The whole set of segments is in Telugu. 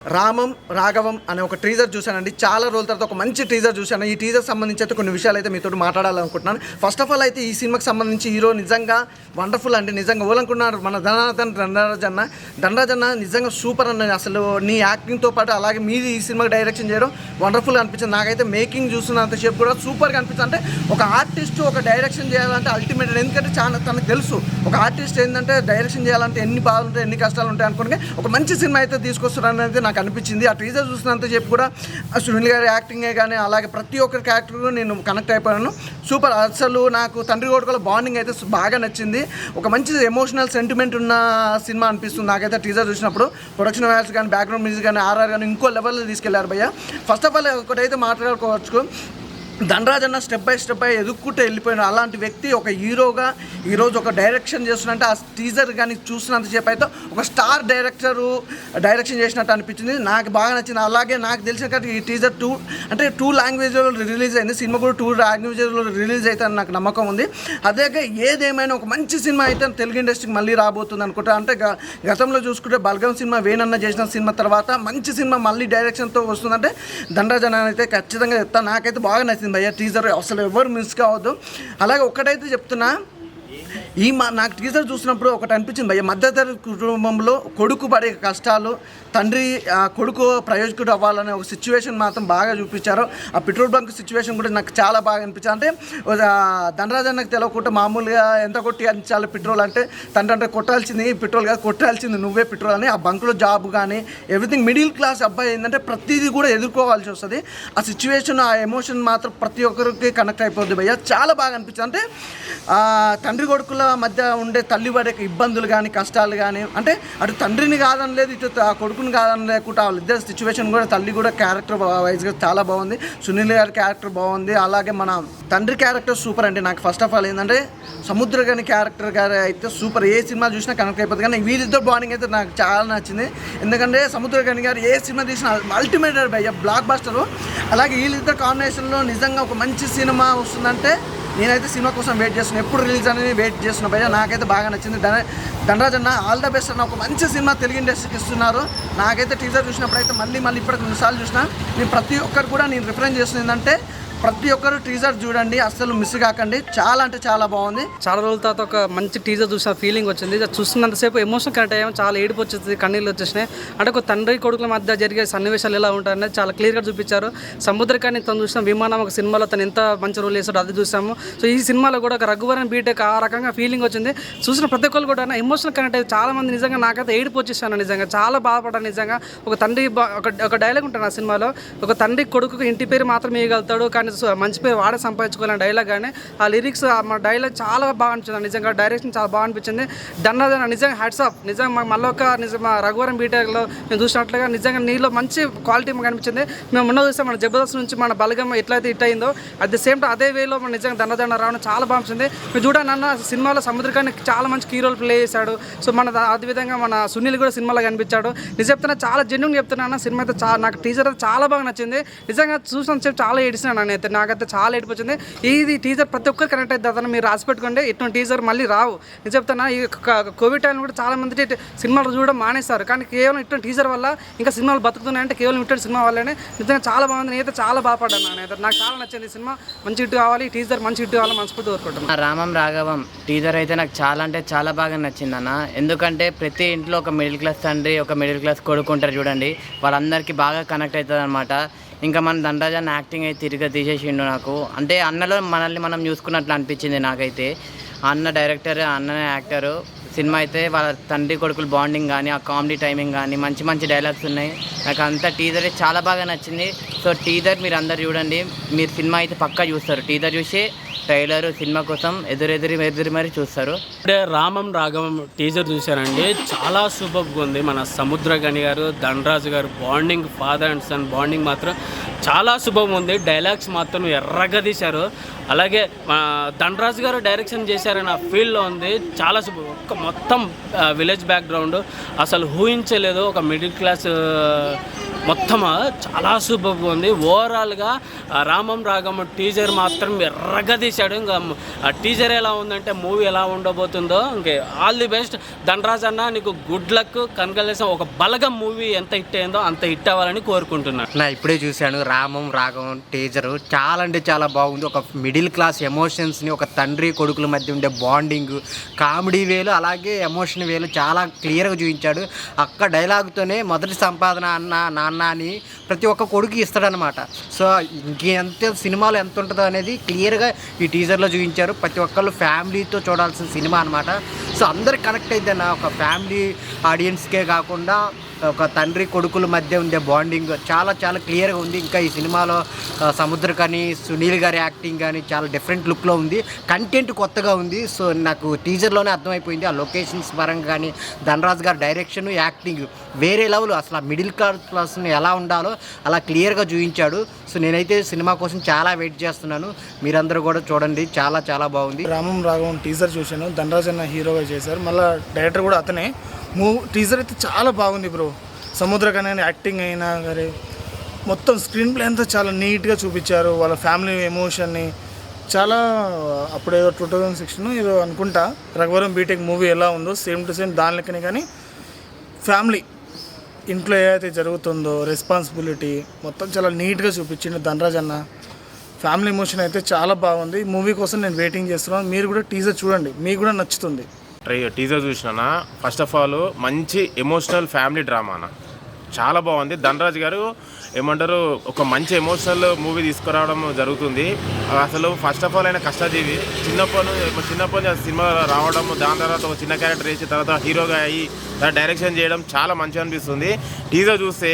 రామం రాఘవం అనే ఒక టీజర్ చూశానండి. చాలా రోజుల తర్వాత ఒక మంచి టీజర్ చూశాను. ఈ టీజర్ సంబంధించి అయితే కొన్ని విషయాలు అయితే మీతో మాట్లాడాలనుకుంటున్నాను. ఫస్ట్ ఆఫ్ ఆల్ అయితే ఈ సినిమాకి సంబంధించి హీరో నిజంగా వండర్ఫుల్ అండి. నిజంగా ఓలనుకున్నారు మన ధనరాజ్ అన్న నిజంగా సూపర్ అన్న. అసలు నీ యాక్టింగ్తో పాటు అలాగే మీది ఈ సినిమాకి డైరెక్షన్ చేయడం వండర్ఫుల్గా అనిపించింది. నాకైతే మేకింగ్ చూస్తున్నంతసేపు కూడా సూపర్గా అనిపించింది. అంటే ఒక ఆర్టిస్ట్ ఒక డైరెక్షన్ చేయాలంటే అల్టిమేట్, ఎందుకంటే చాలా తనకు తెలుసు ఒక ఆర్టిస్ట్ ఏంటంటే డైరెక్షన్ చేయాలంటే ఎన్ని బాధలు ఉంటాయి, ఎన్ని కష్టాలు ఉంటాయి అనుకుని ఒక మంచి సినిమా అయితే తీసుకొస్తారు అనేది నాకు అనిపించింది. ఆ టీజర్ చూసినంత చెప్పి కూడా సునీల్ గారి యాక్టింగే కానీ అలాగే ప్రతి ఒక్కరి క్యారెక్టర్ నేను కనెక్ట్ అయిపోయాను. సూపర్. అసలు నాకు తండ్రి కొడుకుల బాండింగ్ అయితే బాగా నచ్చింది. ఒక మంచి ఎమోషనల్ సెంటిమెంట్ ఉన్న సినిమా అనిపిస్తుంది నాకైతే టీజర్ చూసినప్పుడు. ప్రొడక్షన్ వాల్యూస్ కానీ బ్యాక్గ్రౌండ్ మ్యూజిక్ కానీ ఆర్ఆర్ కానీ ఇంకో లెవెల్లో తీసుకెళ్లారు భయ్య. ఫస్ట్ ఆఫ్ ఆల్ ఒకటైతే మాట్లాడుకోవచ్చు, ధనరాజ్ అన్న స్టెప్ బై స్టెప్ ఎదుక్కుంటూ వెళ్ళిపోయిన అలాంటి వ్యక్తి ఒక హీరోగా ఈరోజు ఒక డైరెక్షన్ చేస్తున్నట్టే ఆ టీజర్ కానీ చూసినంతసేపు అయితే ఒక స్టార్ డైరెక్షన్ చేసినట్టు అనిపించింది. నాకు బాగా నచ్చింది. అలాగే నాకు తెలిసిన ఈ టీజర్ టూ లాంగ్వేజ్లో రిలీజ్ అయింది. సినిమా కూడా 2 లాంగ్వేజ్లో రిలీజ్ అవుతుందని నాకు నమ్మకం ఉంది. అదే ఏదేమైనా ఒక మంచి సినిమా అయితే తెలుగు ఇండస్ట్రీకి మళ్ళీ రాబోతుంది అనుకుంటా. అంటే గతంలో చూసుకుంటే బల్గం సినిమా వేణన్న చేసిన సినిమా తర్వాత మంచి సినిమా మళ్ళీ డైరెక్షన్తో వస్తుందంటే ధనరాజ్ అన్న అయితే ఖచ్చితంగా చెప్తాను. నాకైతే బాగా నచ్చింది భయ్య టీజర్. అసలు ఎవరు మిస్ కావద్దు. అలాగే ఒక్కటైతే చెప్తున్నా, నాకు టీజర్ చూసినప్పుడు ఒకటి అనిపించింది భయ్య, మధ్యతరగతి కుటుంబంలో కొడుకు పడే కష్టాలు, తండ్రి కొడుకు ప్రయోజకుడు అవ్వాలనే ఒక సిచ్యువేషన్ మాత్రం బాగా చూపించారు. ఆ పెట్రోల్ బంక్ సిచ్యువేషన్ కూడా నాకు చాలా బాగా అనిపించింది. అంటే ధనరాజ్ అన్నకు తెలియకుండా మామూలుగా ఎంత కొట్టి అంచాలి పెట్రోల్ అంటే, తండ్రి అంటే కొట్టాల్సింది పెట్రోల్ కాదు, కొట్టాల్సింది నువ్వే పెట్రోల్ అని. ఆ బంకులో జాబ్ కానీ ఎవ్రీథింగ్ మిడిల్ క్లాస్ అబ్బాయి ఏంటంటే ప్రతిదీ కూడా ఎదుర్కోవాల్సి వస్తుంది. ఆ సిచ్యువేషన్ ఆ ఎమోషన్ మాత్రం ప్రతి ఒక్కరికి కనెక్ట్ అయిపోద్ది భయ్య. చాలా బాగా అనిపించింది. అంటే తండ్రి కొడుకుల మధ్య ఉండే తల్లి పడే ఇబ్బందులు కానీ కష్టాలు కానీ, అంటే అటు తండ్రిని కాదని లేదు, ఇటు కొడుకుని కాదని లేకుండా వాళ్ళిద్దరు సిచ్యువేషన్ కూడా, తల్లి కూడా క్యారెక్టర్ వైజ్గా చాలా బాగుంది. సునీల్ గారి క్యారెక్టర్ బాగుంది. అలాగే మన తండ్రి క్యారెక్టర్ సూపర్ అండి. నాకు ఫస్ట్ ఆఫ్ ఆల్ ఏంటంటే సముద్రగని క్యారెక్టర్ గారు అయితే సూపర్. ఏ సినిమా చూసినా కనెక్ట్ అయిపోతుంది. కానీ వీళ్ళిద్దరు బాండింగ్ అయితే నాకు చాలా నచ్చింది. ఎందుకంటే సముద్రగని గారు ఏ సినిమా తీసినా అల్టిమేట్ భయ్య, బ్లాక్ బస్టర్. అలాగే వీళ్ళిద్దరు కాంబినేషన్లో నిజంగా ఒక మంచి సినిమా వస్తుందంటే నేనైతే సినిమా కోసం వెయిట్ చేస్తున్నాను. ఎప్పుడు రిలీజ్ అనేది వెయిట్ చేస్తున్నా భయ్య. నాకైతే బాగా నచ్చింది. ధనరాజ్ అన్న ఆల్ ద బెస్ట్ అన్న. ఒక మంచి సినిమా తెలుగు ఇండస్ట్రీకి ఇస్తున్నారు. నాకైతే టీజర్ చూసినప్పుడు అయితే మళ్ళీ ఇప్పటికి 2 సార్లు చూసినా. నేను ప్రతి ఒక్కరు కూడా నేను రిఫరెన్స్ చేస్తుంది ఏంటంటే ప్రతి ఒక్కరు టీజర్ చూడండి, అస్సలు మిస్ కాకండి. చాలా అంటే చాలా బాగుంది. చాలా రోజుల తర్వాత ఒక మంచి టీజర్ చూసిన ఫీలింగ్ వచ్చింది. చూస్తున్నంతసేపు ఎమోషన్ కనెక్ట్ అయ్యాము. చాలా ఏడుపు వచ్చేది, కన్నీళ్ళు వచ్చేసినాయి. అంటే ఒక తండ్రి కొడుకుల మధ్య జరిగే సన్నివేశాలు ఎలా ఉంటాయనేది చాలా క్లియర్గా చూపించారు. సముద్రకాన్ని తను చూసిన విమానం ఒక సినిమాలో తను ఎంత మంచి రోల్ చేస్తాడో అది చూసాము. సో ఈ సినిమాలో కూడా ఒక రఘువరన్ బీటెక్ ఆ రకంగా ఫీలింగ్ వచ్చింది. చూసిన ప్రతి ఒక్కరు కూడా ఎమోషనల్ కనెక్ట్ అయ్యి చాలా మంది నిజంగా నాకైతే ఏడుపు వచ్చేసాను. నిజంగా చాలా బాధపడ్డాను. నిజంగా ఒక తండ్రి ఒక డైలాగ్ ఉంటుంది ఆ సినిమాలో, ఒక తండ్రి కొడుకు ఇంటి పేరు మాత్రం ఇవ్వగలుగుతాడు కానీ మంచి పేరు వాడే సంపాదించుకోవాలని డైలాగ్. కానీ ఆ లిరిక్స్ మా డైలాగ్ చాలా బాగా అనిపించింది. నిజంగా డైరెక్షన్ చాలా బాగా అనిపించింది. ధనరాజ్ నిజంగా హ్యాట్స్ ఆఫ్. నిజంగా మళ్ళీ ఒక నిజంగా రఘువరన్ బీటెక్లో మేము చూసినట్లుగా నిజంగా నీలో మంచి క్వాలిటీ మాకు అనిపించింది. మేము మొన్న చూసాం మన జబర్దస్త్ నుంచి మన బలగం ఎట్లయితే హిట్ అయిందో అట్ ది సేమ్ టైం అదే వేలో మన నిజంగా ధనరాజ్ రావడం చాలా బాగా అనిపించింది. మీరు చూడండి అన్న, సినిమాలో సముద్రకాన్ని చాలా మంచి కీ రోల్ ప్లే చేశాడు. సో మన అదేవిధంగా మన సునీల్ కూడా సినిమాలో కనిపించాడు. నిజం చెప్తున్నా, చాలా జెన్యూన్ చెప్తున్నా అన్న. సినిమా అయితే నాకు టీజర్ అయితే చాలా బాగా నచ్చింది. నిజంగా చూసినంత సేపు చాలా ఏడిసినాను నేనైతే. నాకైతే చాలా ఏడుపు వచ్చింది. ఇది టీజర్ ప్రతి ఒక్కరు కనెక్ట్ అవుతుంది. మీరు రాసి పెట్టుకోండి, ఇటువంటి టీజర్ మళ్ళీ రావు. నేను చెప్తాను, ఈ కోవిడ్ టైంలో కూడా చాలా మంది సినిమాలు చూడడం మానేస్తారు. కానీ కేవలం ఇటువంటి టీజర్ వల్ల ఇంకా సినిమాలు బతుకుతున్నాయంటే కేవలం ఇటువంటి సినిమా వల్లనే. నిజంగా చాలా బాగుంది. నేనైతే చాలా బాధపడ్డాను. నాకు చాలా నచ్చింది ఈ సినిమా. మంచి హిట్ కావాలి, టీజర్ మంచి హిట్ కావాలని మనస్ఫూర్తి కోరుకుంటున్నాను. రామం రాఘవం టీజర్ అయితే నాకు చాలా అంటే చాలా బాగా నచ్చింది అన్న. ఎందుకంటే ప్రతి ఇంట్లో ఒక మిడిల్ క్లాస్ తండ్రి, ఒక మిడిల్ క్లాస్ కొడుకు ఉంటారు చూడండి, వాళ్ళందరికీ బాగా కనెక్ట్ అవుతుంది అనమాట. ఇంకా మన ధనరాజ్ అన్న యాక్టింగ్ అయితే తిరిగి తీసేసిండు నాకు. అంటే అన్నలో మనల్ని మనం చూసుకున్నట్లు అనిపించింది నాకైతే. అన్న డైరెక్టర్, అన్న యాక్టరు. సినిమా అయితే వాళ్ళ తండ్రి కొడుకులు బాండింగ్ కానీ, ఆ కామెడీ టైమింగ్ కానీ, మంచి మంచి డైలాగ్స్ ఉన్నాయి. నాకు అంతా టీజర్ చాలా బాగా నచ్చింది. సో టీజర్ మీరు అందరు చూడండి. మీరు సినిమా అయితే పక్కా చూస్తారు. టీజర్ చూసి ట్రైలర్ సినిమా కోసం ఎదురు మరి చూస్తారు. ఇప్పుడే రామం రాఘవం టీజర్ చూశానండి. చాలా సూపర్గా ఉంది. మన సముద్రగని గారు, ధనరాజ్ గారు bonding, father and son bonding మాత్రం చాలా సూపర్గా ఉంది. డైలాగ్స్ మాత్రం ఎర్రగా తీశారు. అలాగే ధనరాజ్ గారు డైరెక్షన్ చేశారని ఆ ఫీల్డ్లో ఉంది. చాలా సూపర్. ఒక మొత్తం విలేజ్ బ్యాక్గ్రౌండ్ అసలు ఊహించలేదు. ఒక మిడిల్ క్లాస్ మొత్తం చాలా సూపర్గా ఉంది. ఓవరాల్గా రామం రాగం టీజర్ మాత్రం ఎర్రగా తీశాడు. ఇంకా ఆ టీజర్ ఎలా ఉందంటే మూవీ ఎలా ఉండబోతుందో ఇంకే ఆల్ ది బెస్ట్ ధనరాజ్ అన్న, నీకు గుడ్ లక్. కనకలేసం ఒక బలగం మూవీ ఎంత హిట్ అయిందో అంత హిట్ అవ్వాలని కోరుకుంటున్నాను. నా ఇప్పుడే చూశాను రామం రాఘవం టీజర్, చాలా అంటే చాలా బాగుంది. ఒక మిడిల్ క్లాస్ ఎమోషన్స్ని, ఒక తండ్రి కొడుకుల మధ్య ఉండే బాండింగ్, కామెడీ వేలు అలాగే ఎమోషన్ వేలు చాలా క్లియర్గా చూపించాడు. అక్క డైలాగ్తోనే మొదటి సంపాదన అన్న నాన్న అని ప్రతి ఒక్క కొడుకు ఇస్తాడనమాట. సో ఇంకెంత సినిమాలో ఎంత ఉంటుందో అనేది క్లియర్గా ఈ టీజర్లో చూపించారు. ప్రతి ఒక్కళ్ళు ఫ్యామిలీతో చూడాల్సిన సినిమా అనమాట. సో అందరికి కనెక్ట్ అయితే ఒక ఫ్యామిలీ ఆడియన్స్కే కాకుండా ఒక తండ్రి కొడుకుల మధ్య ఉండే బాండింగ్ చాలా చాలా క్లియర్గా ఉంది. ఇంకా ఈ సినిమాలో సముద్ర కానీ సునీల్ గారి యాక్టింగ్ కానీ చాలా డిఫరెంట్ లుక్లో ఉంది. కంటెంట్ కొత్తగా ఉంది. సో నాకు టీజర్లోనే అర్థమైపోయింది. ఆ లొకేషన్స్ పరంగా కానీ ధనరాజ్ గారి డైరెక్షన్, యాక్టింగ్ వేరే లెవెల్. అసలు ఆ మిడిల్ క్లాస్ని ఎలా ఉండాలో అలా క్లియర్గా చూపించాడు. సో నేనైతే సినిమా కోసం చాలా వెయిట్ చేస్తున్నాను. మీరందరూ కూడా చూడండి, చాలా చాలా బాగుంది. రామం రాఘవం టీజర్ చూశాను. ధనరాజ్ అన్న హీరోగా చేశారు, మళ్ళీ డైరెక్టర్ కూడా అతనే. టీజర్ అయితే చాలా బాగుంది బ్రో. సముద్రకని యాక్టింగ్ అయినా కానీ మొత్తం స్క్రీన్ ప్లే అంతా చాలా నీట్గా చూపించారు. వాళ్ళ ఫ్యామిలీ ఎమోషన్ని చాలా అప్పుడేదో 2016 ఏదో అనుకుంటా రఘువరం బీటెక్ మూవీ ఎలా ఉందో సేమ్ టు సేమ్ దాని లెక్కనే, కానీ ఫ్యామిలీ ఇంట్లో ఏదైతే జరుగుతుందో రెస్పాన్సిబిలిటీ మొత్తం చాలా నీట్గా చూపించిండు ధనరాజ్ అన్న. ఫ్యామిలీ ఎమోషన్ అయితే చాలా బాగుంది. మూవీ కోసం నేను వెయిటింగ్ చేస్తున్నాను. మీరు కూడా టీజర్ చూడండి, మీకు కూడా నచ్చుతుంది. టీజర్ చూసినా ఫస్ట్ ఆఫ్ ఆల్ మంచి ఎమోషనల్ ఫ్యామిలీ డ్రామా అన్న, చాలా బాగుంది. ధనరాజ్ గారు ఏమంటారు, ఒక మంచి ఎమోషనల్ మూవీ తీసుకురావడం జరుగుతుంది. అసలు ఫస్ట్ ఆఫ్ ఆల్ ఆయన కష్టజీవి. చిన్నప్పటి సినిమా రావడం, దాని తర్వాత ఒక చిన్న క్యారెక్టర్ వేసి తర్వాత హీరోగా అయ్యి డైరెక్షన్ చేయడం చాలా మంచిగా అనిపిస్తుంది. టీజర్ చూస్తే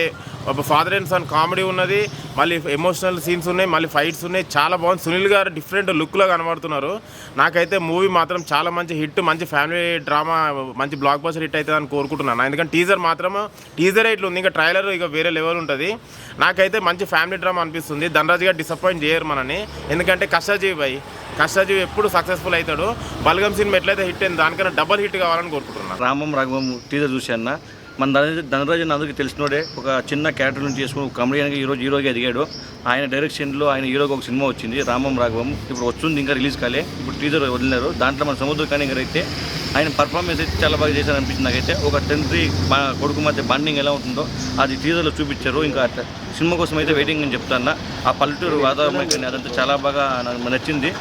ఒక ఫాదర్ అండ్ సన్ కామెడీ ఉన్నది, మళ్ళీ ఎమోషనల్ సీన్స్ ఉన్నాయి, మళ్ళీ ఫైట్స్ ఉన్నాయి, చాలా బాగుంది. సునీల్ గారు డిఫరెంట్ లుక్లో కనబడుతున్నారు. నాకైతే మూవీ మాత్రం చాలా మంచి హిట్, మంచి ఫ్యామిలీ డ్రామా, మంచి బ్లాక్ బస్టర్ హిట్ అవుతుంది అని కోరుకుంటున్నాను. ఎందుకంటే టీజర్ ఇట్లా ఉంది, ఇంకా ట్రైలర్ ఇక వేరే లెవెల్ ఉంటుంది. నాకైతే మంచి ఫ్యామిలీ డ్రామా అనిపిస్తుంది. ధనరాజ్ గారు డిసప్పాయింట్ చేయరు మనని, ఎందుకంటే కష్టజీవి ఎప్పుడు సక్సెస్ఫుల్ అవుతాడు. బలగం సినిమా ఎట్లయితే హిట్ అయింది దానికన్నా డబల్ హిట్ కావాలని కోరుకుంటున్నాను. రామం రాఘవం టీజర్ చూశాను. మన ధనరాజ్ అందరికీ తెలిసినోడే. ఒక చిన్న క్యారెక్టర్ నుంచి చేసుకుని ఒక కమెడియన్గా ఈరోజు హీరోగా ఎదిగాడు. ఆయన డైరెక్షన్లో ఆయన హీరోగా ఒక సినిమా వచ్చింది రామం రాఘవం, ఇప్పుడు వస్తుంది, ఇంకా రిలీజ్ కాలే. ఇప్పుడు టీజర్ వదిలినారు. దాంట్లో మన సముద్ర కానీ అయితే ఆయన పర్ఫార్మెన్స్ అయితే చాలా బాగా చేశారు అనిపించింది నాకైతే. ఒక తండ్రి కొడుకు మధ్య బాండింగ్ ఎలా ఉంటుందో అది టీజర్లో చూపించారు. ఇంకా సినిమా కోసం అయితే వెయిటింగ్ అని చెప్తాను. ఆ పల్లెటూరు వాతావరణం కానీ అదంతా చాలా బాగా నాకు నచ్చింది.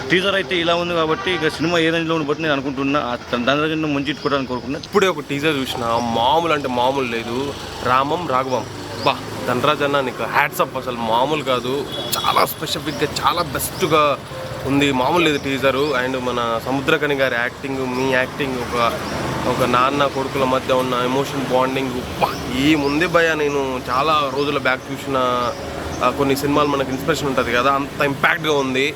టీజర్ అయితే ఇలా ఉంది కాబట్టి ఇక సినిమా ఏ రేంజ్లో ఉండబోతుంది నేను అనుకుంటున్నా. ధనరాజన్ ముంచెట్టుకోవడానికి కోరుకున్నా. ఇప్పుడే ఒక టీజర్ చూసిన, మామూలు అంటే మామూలు లేదు. రామం రాఘవం బా, ధనరాజ్ అన్న నీకు హ్యాట్స్ అప్, అసలు మామూలు కాదు. చాలా స్పెసిఫిక్గా చాలా బెస్ట్గా ఉంది, మామూలు లేదు టీజరు. అండ్ మన సముద్రకని గారి యాక్టింగ్, మీ యాక్టింగ్, ఒక నాన్న కొడుకుల మధ్య ఉన్న ఎమోషన్ బాండింగ్ ఈ ముందే భయ. నేను చాలా రోజుల బ్యాక్ చూసిన కొన్ని సినిమాలు మనకు ఇన్స్పిరేషన్ ఉంటుంది కదా, అంత ఇంపాక్ట్గా ఉంది.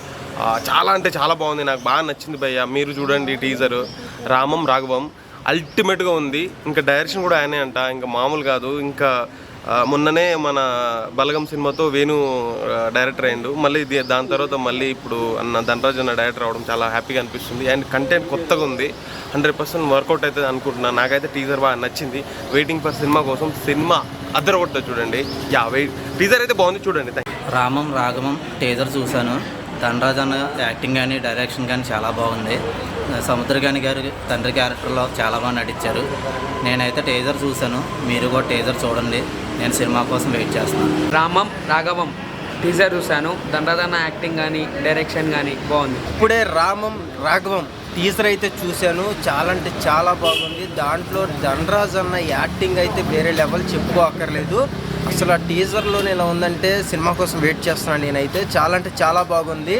చాలా అంటే చాలా బాగుంది, నాకు బాగా నచ్చింది భయ్య. మీరు చూడండి టీజర్. రామం రాఘవం అల్టిమేట్గా ఉంది. ఇంకా డైరెక్షన్ కూడా ఆయనే అంట, ఇంకా మామూలు కాదు. ఇంకా మొన్ననే మన బలగం సినిమాతో వేణు డైరెక్టర్ అయ్యిండు. మళ్ళీ దాని తర్వాత మళ్ళీ ఇప్పుడు ధనరాజ్ అన్న డైరెక్టర్ అవడం చాలా హ్యాపీగా అనిపిస్తుంది. అండ్ కంటెంట్ కొత్తగా ఉంది, 100% వర్కౌట్ అవుతుంది అనుకుంటున్నాను. నాకైతే టీజర్ బాగా నచ్చింది. వెయిటింగ్ ఫర్ సినిమా కోసం. సినిమా అద్దరగొట్టదు చూడండి. టీజర్ అయితే బాగుంది, చూడండి. రామం రాఘవం టీజర్ చూశాను. ధనరాజ్ అన్న యాక్టింగ్ కానీ డైరెక్షన్ కానీ చాలా బాగుంది. సముద్రకాని గారు తండ్రి క్యారెక్టర్లో చాలా బాగా నటించారు. నేనైతే టీజర్ చూశాను, మీరు కూడా టీజర్ చూడండి. నేను సినిమా కోసం వెయిట్ చేస్తున్నాను. రామం రాఘవం టీజర్ చూశాను. ధనరాజ్ అన్న యాక్టింగ్ కానీ డైరెక్షన్ కానీ బాగుంది. ఇప్పుడే రామం రాఘవం టీజర్ అయితే చూశాను, చాలా అంటే చాలా బాగుంది. దాంట్లో ధనరాజ్ అన్న యాక్టింగ్ అయితే వేరే లెవెల్, చెప్పుకోక్కర్లేదు. అసలు ఆ టీజర్లోనే ఎలా ఉందంటే సినిమా కోసం వెయిట్ చేస్తున్నాను నేనైతే. చాలా అంటే చాలా బాగుంది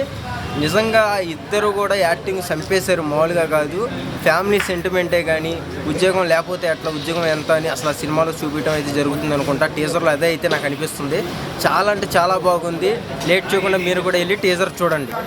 నిజంగా. ఇద్దరు కూడా యాక్టింగ్ చంపేశారు, మామూలుగా కాదు. ఫ్యామిలీ సెంటిమెంటే కానీ ఉద్యోగం లేకపోతే అట్లా, ఉద్యోగం ఎంత అని అసలు ఆ సినిమాలో చూపించడం అయితే జరుగుతుంది అనుకుంటా. టీజర్లో అదే అయితే నాకు అనిపిస్తుంది. చాలా అంటే చాలా బాగుంది. లేట్ చేయకుండా మీరు కూడా వెళ్ళి టీజర్ చూడండి.